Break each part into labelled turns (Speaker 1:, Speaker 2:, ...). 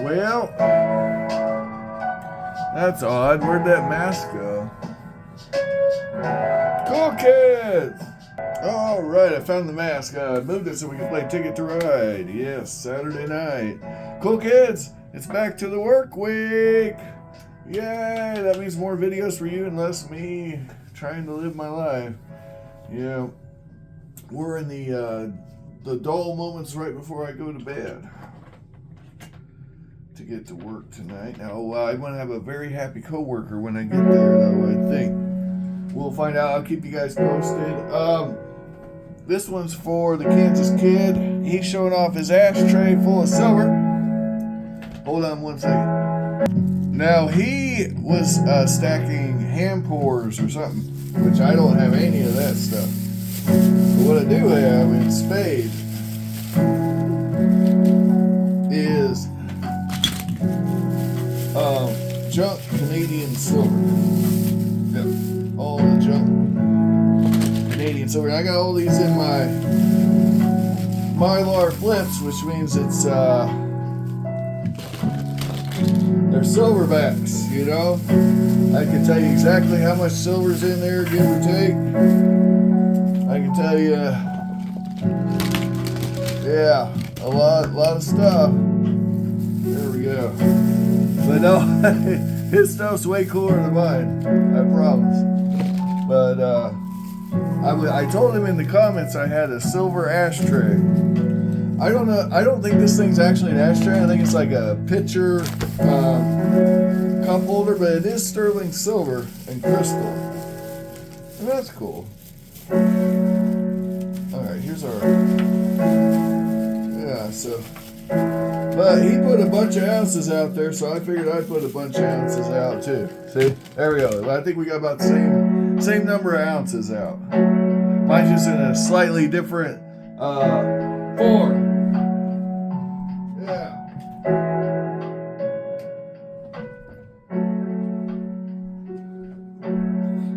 Speaker 1: Well, that's odd. Where'd that mask go? Cool kids! Alright, I found the mask. I moved it so we can play Ticket to Ride. Yes, Saturday night. Cool kids, it's back to the work week! Yay! That means more videos for you and less me trying to live my life. Yeah, we're in the dull moments right before I go to bed to get to work tonight. Now, I'm going to have a very happy coworker when I get there, though, I think. We'll find out. I'll keep you guys posted. This one's for the Kansas kid. He's showing off his ashtray full of silver. Hold on one second. Now, he was stacking ham pours or something, which I don't have any of that stuff. But what I do have in spades is junk Canadian silver. Yep, all the junk Canadian silver. I got all these in my Mylar flips, which means it's they're silverbacks, you know. I can tell you exactly how much silver's in there, give or take. I can tell you, yeah, a lot of stuff. There we go. But no, his stuff's way cooler than mine, I promise. But I told him in the comments I had a silver ashtray. I don't know. I don't think this thing's actually an ashtray. I think it's like a pitcher cup holder, but it is sterling silver and crystal. And that's cool. All right, here's our. Yeah, so. But he put a bunch of ounces out there, so I figured I'd put a bunch of ounces out too. See? There we go. I think we got about the same number of ounces out. Mine's just in a slightly different form. Yeah.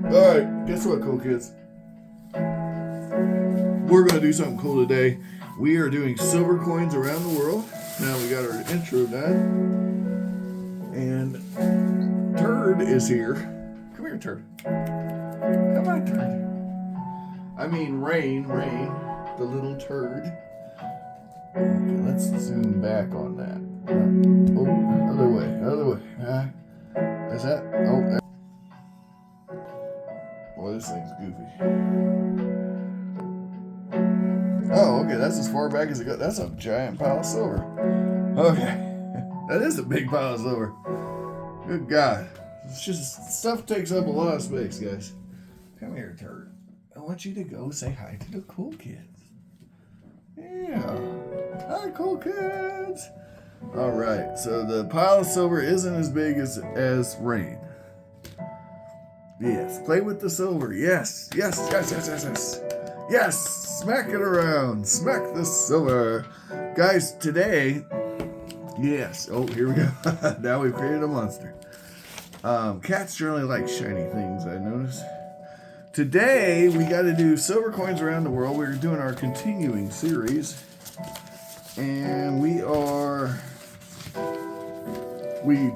Speaker 1: Alright, guess what, cool kids? We're going to do something cool today. We are doing silver coins around the world. Now we got our intro done. And Turd is here. Come here, Turd. Come on, Turd. I mean Rain, the little turd. Okay, let's zoom back on that. Oh, other way. Is that? Oh, boy, this thing's goofy. Oh, okay, that's as far back as it goes. That's a giant pile of silver. Okay, that is a big pile of silver. Good God. It's just, stuff takes up a lot of space, guys. Come here, Turd. I want you to go say hi to the cool kids. Yeah. Hi, cool kids. All right, so the pile of silver isn't as big as Rain. Yes, play with the silver. Yes. Yes, smack it around. Smack the silver. Guys, today, yes. Oh, here we go. Now we've created a monster. Cats generally like shiny things, I noticed. Today, we got to do silver coins around the world. We're doing our continuing series. And we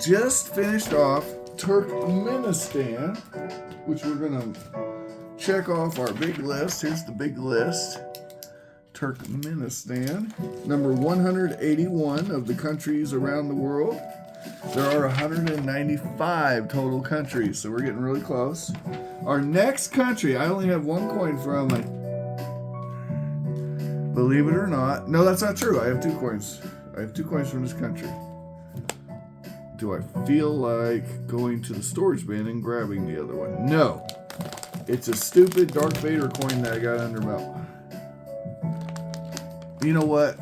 Speaker 1: just finished off Turkmenistan, which we're going to check off our big list. Here's the big list. Turkmenistan, number 181 of the countries around the world. There are 195 total countries, so we're getting really close. Our next country, I only have one coin from, believe it or not. No, that's not true. I have 2 coins. I have 2 coins from this country. Do I feel like going to the storage bin and grabbing the other one? No. It's a stupid Darth Vader coin that I got under melt. You know what?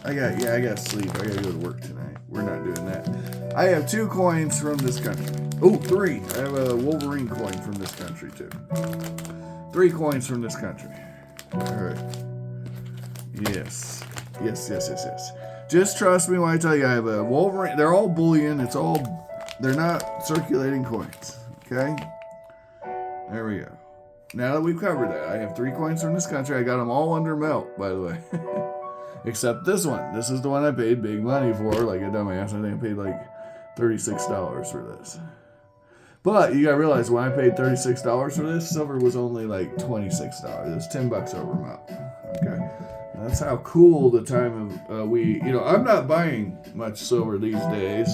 Speaker 1: I got sleep. I gotta go to work tonight. We're not doing that. I have 2 coins from this country. Oh, 3. I have a Wolverine coin from this country too. 3 coins from this country. All right. Yes. Just trust me when I tell you I have a Wolverine. They're all bullion. They're not circulating coins. Okay. There we go. Now that we've covered that, I have 3 coins from this country. I got them all under melt, by the way. Except this one. This is the one I paid big money for, like a dumbass. I think I paid like $36 for this. But you gotta realize when I paid $36 for this, silver was only like $26. It was $10 over amount. Okay. And that's how cool the time of I'm not buying much silver these days.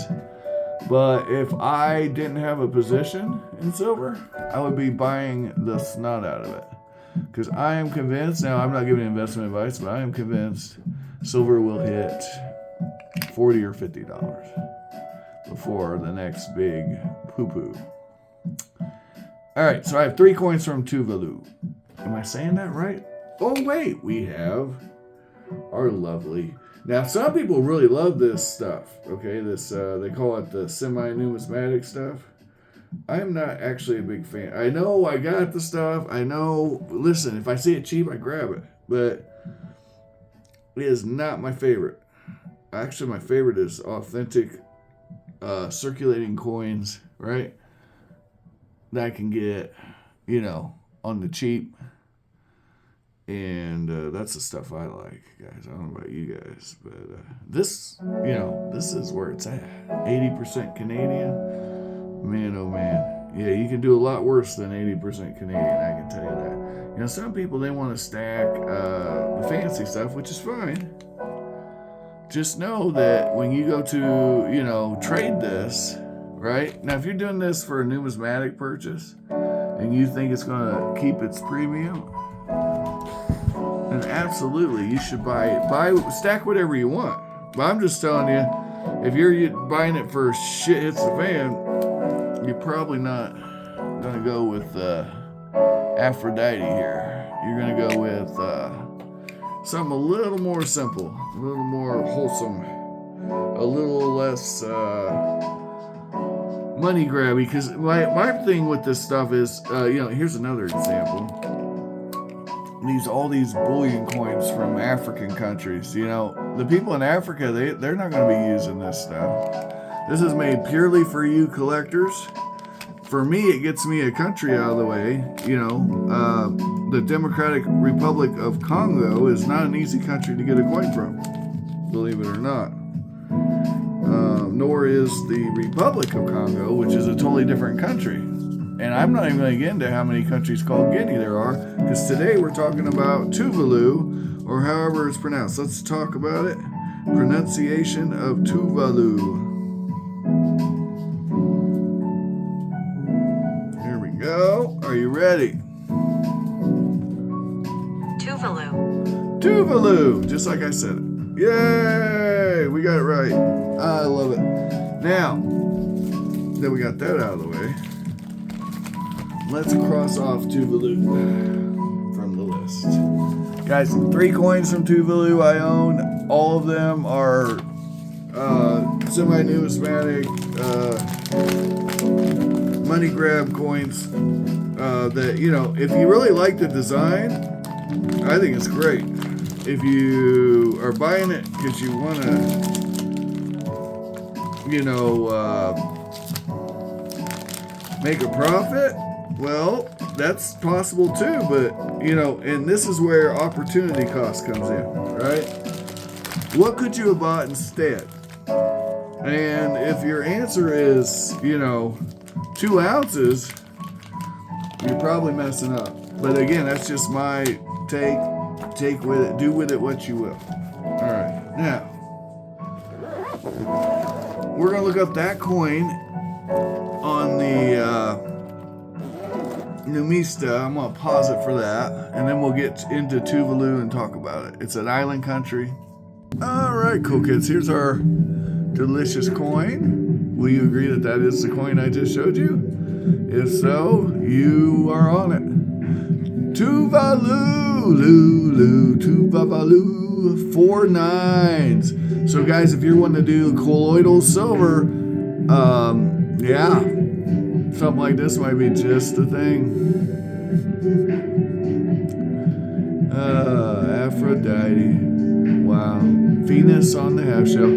Speaker 1: But if I didn't have a position in silver, I would be buying the snot out of it. Because I am convinced, now I'm not giving investment advice, but I am convinced silver will hit $40 or $50 before the next big poo-poo. All right, so I have 3 coins from Tuvalu. Am I saying that right? Oh, wait, we have our lovely... Now, some people really love this stuff, okay? This they call it the semi-numismatic stuff. I'm not actually a big fan. I know I got the stuff. I know, listen, if I see it cheap, I grab it. But it is not my favorite. Actually, my favorite is authentic circulating coins, right? That I can get, on the cheap. And that's the stuff I like, guys. I don't know about you guys, but this is where it's at. 80% Canadian. Man, oh man. Yeah, you can do a lot worse than 80% Canadian, I can tell you that. Some people, they want to stack the fancy stuff, which is fine. Just know that when you go to, trade this, right? Now, if you're doing this for a numismatic purchase and you think it's going to keep its premium, and absolutely, you should stack whatever you want. But I'm just telling you, if you're buying it for shit hits the fan, you're probably not going to go with Aphrodite here. You're going to go with something a little more simple, a little more wholesome, a little less money grabby. Because my thing with this stuff is, here's another example. All these bullion coins from African countries. The people in Africa, they're not going to be using this stuff. This is made purely for you collectors. For me, it gets me a country out of the way. The Democratic Republic of Congo is not an easy country to get a coin from, believe it or not. Nor is the Republic of Congo, which is a totally different country. And I'm not even going to get into how many countries called Guinea there are, because today we're talking about Tuvalu, or however it's pronounced. Let's talk about it. Pronunciation of Tuvalu. Here we go. Are you ready?
Speaker 2: Tuvalu.
Speaker 1: Tuvalu, just like I said it. Yay! We got it right. I love it. Now, that we got that out of the way, let's cross off Tuvalu from the list. Guys, 3 coins from Tuvalu I own. All of them are semi-numismatic money grab coins that, if you really like the design, I think it's great. If you are buying it because you want to, make a profit, well, that's possible too, but, and this is where opportunity cost comes in, right? What could you have bought instead? And if your answer is, 2 ounces, you're probably messing up. But again, that's just my take. Take with it, do with it what you will. All right, now, we're going to look up that coin on the Numista. I'm going to pause it for that, and then we'll get into Tuvalu and talk about it. It's an island country. All right, cool kids. Here's our delicious coin. Will you agree that that is the coin I just showed you? If so, you are on it. Tuvalu, Lulu, Tuvalu, 4 9s. So guys, if you're wanting to do colloidal silver, something like this might be just the thing. Aphrodite. Wow. Venus on the half shell.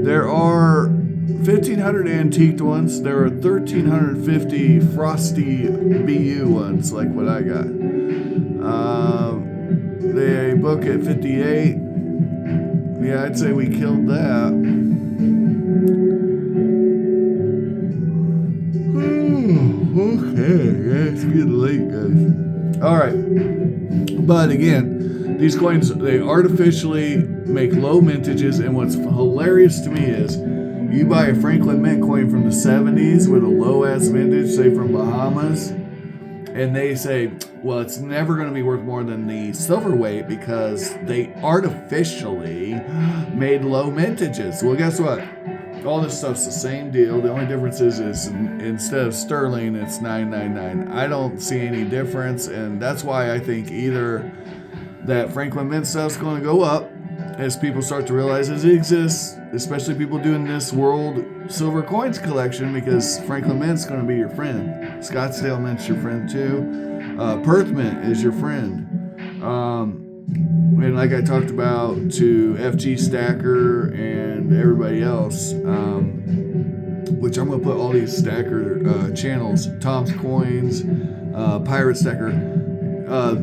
Speaker 1: There are 1,500 antiqued ones. There are 1,350 frosty BU ones, like what I got. They book at 58. Yeah, I'd say we killed that. Okay, yeah, it's getting late, guys. All right, but again, these coins, they artificially make low mintages, and what's hilarious to me is you buy a Franklin Mint coin from the 70s with a low ass vintage, say from Bahamas, and they say, well, it's never going to be worth more than the silver weight because they artificially made low mintages. Well, guess what? All this stuff's the same deal. The only difference is instead of sterling, it's 999. I don't see any difference, and that's why I think either that Franklin Mint stuff's going to go up as people start to realize it exists, especially people doing this world silver coins collection, because Franklin Mint's going to be your friend. Scottsdale Mint's your friend too. Perth Mint is your friend. And like I talked about to FG Stacker and everybody else, which I'm going to put all these Stacker channels, Tom's Coins, Pirate Stacker.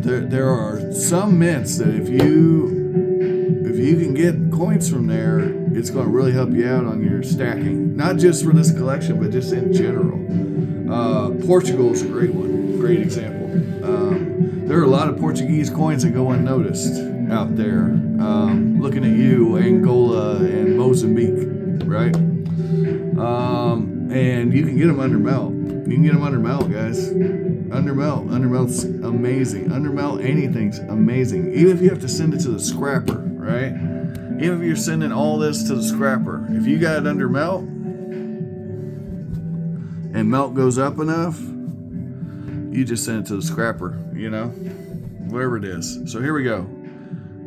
Speaker 1: There are some mints that if you can get coins from there, it's going to really help you out on your stacking. Not just for this collection, but just in general. Portugal is a great one, great example. There are a lot of Portuguese coins that go unnoticed out there. Looking at you, Angola and Mozambique, right? And you can get them under melt. You can get them under melt, guys. Undermelt's amazing. Undermelt anything's amazing. Even if you have to send it to the scrapper, right? Even if you're sending all this to the scrapper, if you got it under melt and melt goes up enough, you just send it to the scrapper, whatever it is. So here we go.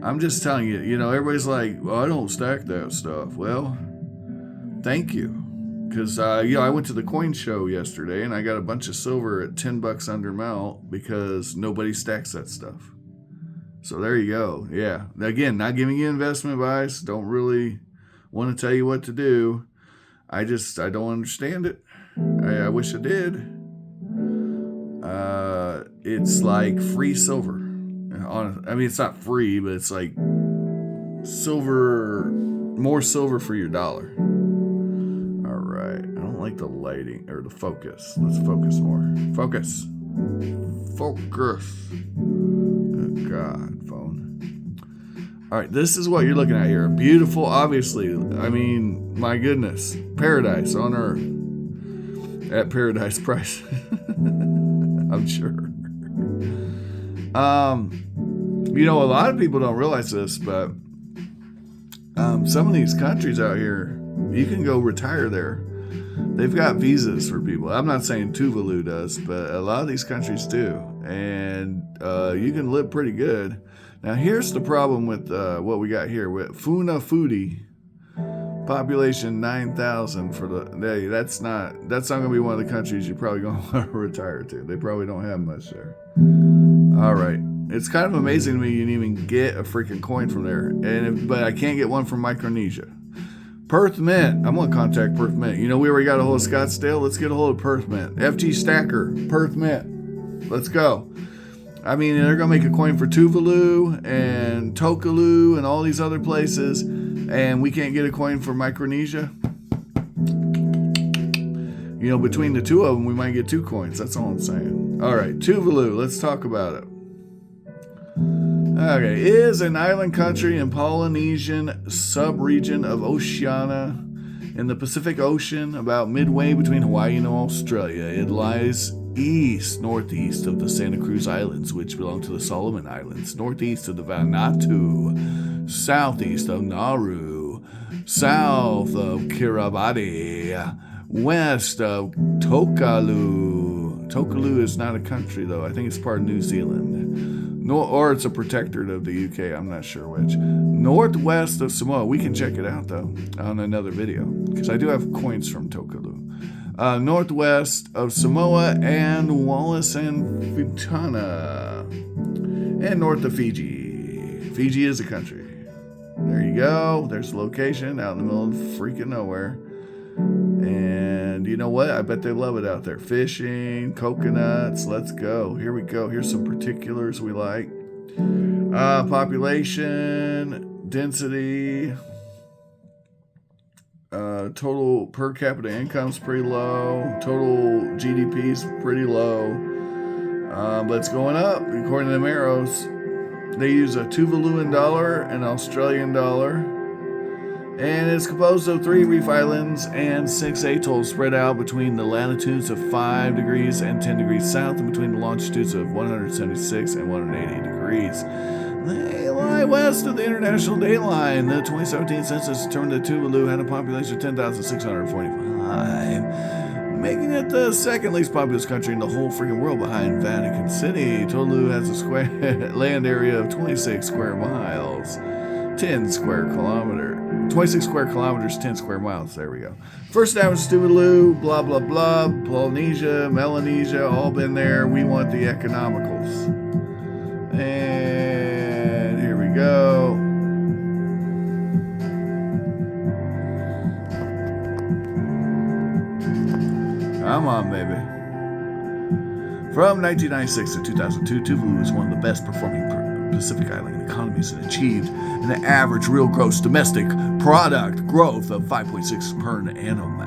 Speaker 1: I'm just telling you, everybody's like, well, I don't stack that stuff. Well, thank you. Because, I went to the coin show yesterday and I got a bunch of silver at $10 under melt because nobody stacks that stuff. So there you go. Yeah. Again, not giving you investment advice. Don't really want to tell you what to do. I don't understand it. I wish I did. It's like free silver. It's not free, but it's like silver, more silver for your dollar. All right. I don't like the lighting or the focus. Let's focus more. Focus. Good God, phone. All right. This is what you're looking at here. Beautiful, obviously. My goodness. Paradise on earth. At paradise price. I'm sure. A lot of people don't realize this, but some of these countries out here, you can go retire there. They've got visas for people. I'm not saying Tuvalu does, but a lot of these countries do. And you can live pretty good. Now, here's the problem with what we got here. With Funafuti, population 9,000 for that's not going to be one of the countries you're probably going to want to retire to. They probably don't have much there. All right. It's kind of amazing to me you didn't even get a freaking coin from there. But I can't get one from Micronesia. Perth Mint. I'm going to contact Perth Mint. We already got a hold of Scottsdale. Let's get a hold of Perth Mint. FG Stacker, Perth Mint. Let's go. They're going to make a coin for Tuvalu and Tokelau and all these other places. And we can't get a coin for Micronesia. Between the two of them, we might get 2 coins. That's all I'm saying. All right, Tuvalu. Let's talk about it. Okay, is an island country in Polynesian sub-region of Oceania in the Pacific Ocean, about midway between Hawaii and Australia. It lies northeast of the Santa Cruz Islands, which belong to the Solomon Islands, northeast of the Vanuatu, southeast of Nauru, south of Kiribati, west of Tokelau. Tokelau is not a country, though. I think it's part of New Zealand. Or it's a protectorate of the UK. I'm not sure which. Northwest of Samoa. We can check it out, though, on another video, because I do have coins from Tokelau. Northwest of Samoa and Wallis and Futuna. And north of Fiji. Fiji is a country. There you go. There's the location out in the middle of freaking nowhere. And you know what? I bet they love it out there. Fishing, coconuts. Let's go. Here we go. Here's some particulars we like. Population, Density. Total per capita income's pretty low. Total GDP's pretty low. But it's going up, according to the Maros. They use a Tuvaluan dollar, an Australian dollar, and it's composed of 3 reef islands and 6 atolls spread out between the latitudes of 5 degrees and 10 degrees south and between the longitudes of 176 and 180 degrees. They lie west of the international date line. The 2017 census determined that Tuvalu had a population of 10,645, making it the second least populous country in the whole freaking world behind Vatican City. Tuvalu has a square land area of 26 square miles, 10 square kilometers. 26 square kilometers, 10 square miles. There we go. First down was Tuvalu, blah, blah, blah. Polynesia, Melanesia, all been there. We want the economicals. And here we go. Come on, baby. From 1996 to 2002, Tuvalu was one of the best performing Pacific Island economies and achieved an average real gross domestic product growth of 5.6% per annum.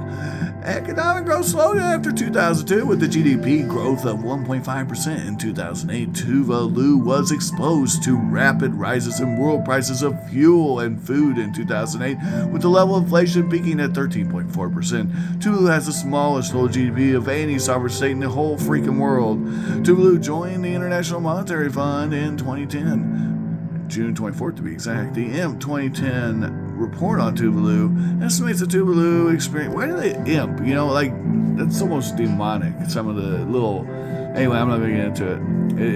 Speaker 1: Economic growth slowed after 2002 with the GDP growth of 1.5% in 2008. Tuvalu was exposed to rapid rises in world prices of fuel and food in 2008, with the level of inflation peaking at 13.4%. Tuvalu has the smallest total GDP of any sovereign state in the whole freaking world. Tuvalu joined the International Monetary Fund in 2010, June 24th to be exact. The IMP 2010 report on Tuvalu estimates the Tuvalu experience. Why do they imp? You know, like, that's almost demonic. Some of the little. Anyway, I'm not going to get into it.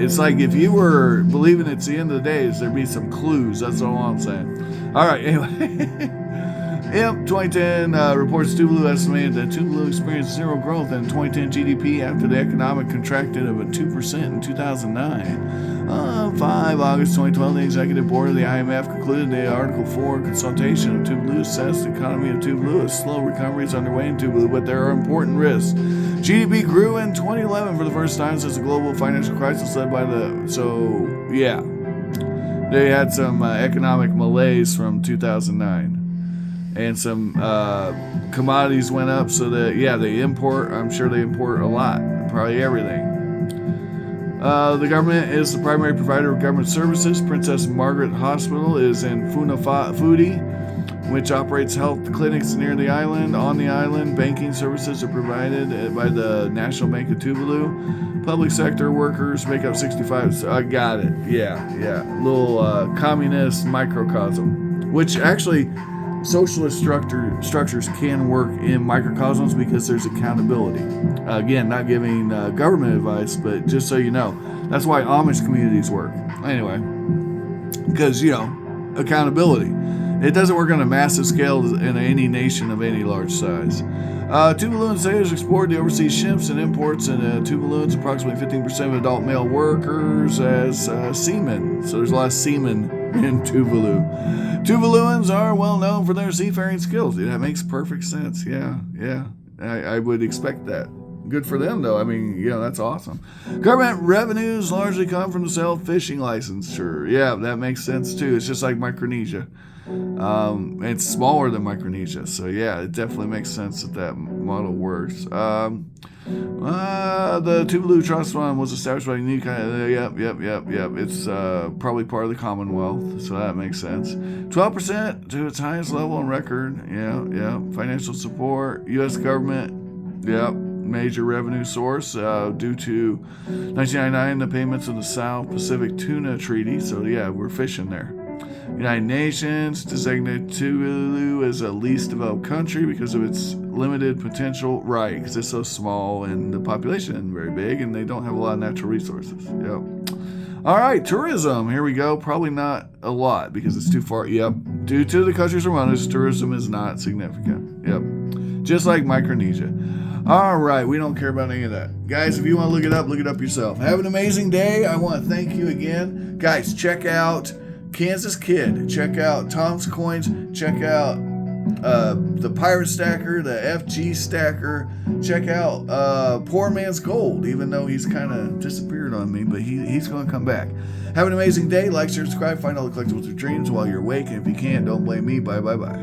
Speaker 1: It's like if you were believing it's the end of the days, there'd be some clues. That's all I'm saying. All right, anyway. IMP 2010 reports Tuvalu estimated that Tuvalu experienced zero growth in 2010 GDP after the economic contracted of a 2% in 2009. 5 August 2012, the Executive Board of the IMF concluded the Article 4 consultation of Tuvalu assessed the economy of Tuvalu. A slow recovery is underway in Tuvalu, but there are important risks. GDP grew in 2011 for the first time since the global financial crisis led by the... So, yeah. They had some economic malaise from 2009. And some commodities went up, so that, yeah, they import. I'm sure they import a lot, probably everything. The government is the primary provider of government services. Princess Margaret Hospital is in Funafuti, which operates health clinics near the island. On the island, banking services are provided by the National Bank of Tuvalu. Public sector workers make up 65. I got it. Yeah. Little communist microcosm, which actually... Socialist structures can work in microcosms because there's accountability. Again, not giving government advice, but just so you know, that's why Amish communities work. Anyway, because, you know, accountability. It doesn't work on a massive scale in any nation of any large size. Tuvaluan sailors explored the overseas ships and imports, and Tuvaluans, approximately 15% of adult male workers as seamen. So there's a lot of seamen in Tuvalu. Tuvaluans are well known for their seafaring skills. That makes perfect sense. Yeah. I would expect that. Good for them, though. I mean, you know, that's awesome. Government revenues largely come from the sale of fishing licensure. Yeah, that makes sense, too. It's just like Micronesia. It's smaller than Micronesia. So, yeah, it definitely makes sense that model works. The Tuvalu Trust Fund was established by a unique... Yep. It's probably part of the Commonwealth, so that makes sense. 12% to its highest level on record. Yeah. Financial support. U.S. government. Yep. Major revenue source due to 1999, the payments of the South Pacific Tuna Treaty. So, yeah, we're fishing there. United Nations designated Tuvalu as a least developed country because of its limited potential, right? Because it's so small and the population isn't very big and they don't have a lot of natural resources. Yep. All right, tourism. Here we go. Probably not a lot because it's too far. Yep. Due to the countries around us, tourism is not significant. Yep. Just like Micronesia. All right, we don't care about any of that. Guys, if you want to look it up yourself. Have an amazing day. I want to thank you again. Guys, check out Kansas Kid. Check out Tom's Coins. Check out the Pirate Stacker, the FG Stacker. Check out Poor Man's Gold, even though he's kind of disappeared on me, but he's going to come back. Have an amazing day. Like, share, subscribe. Find all the collectibles of dreams while you're awake. And if you can't, don't blame me. Bye, bye, bye.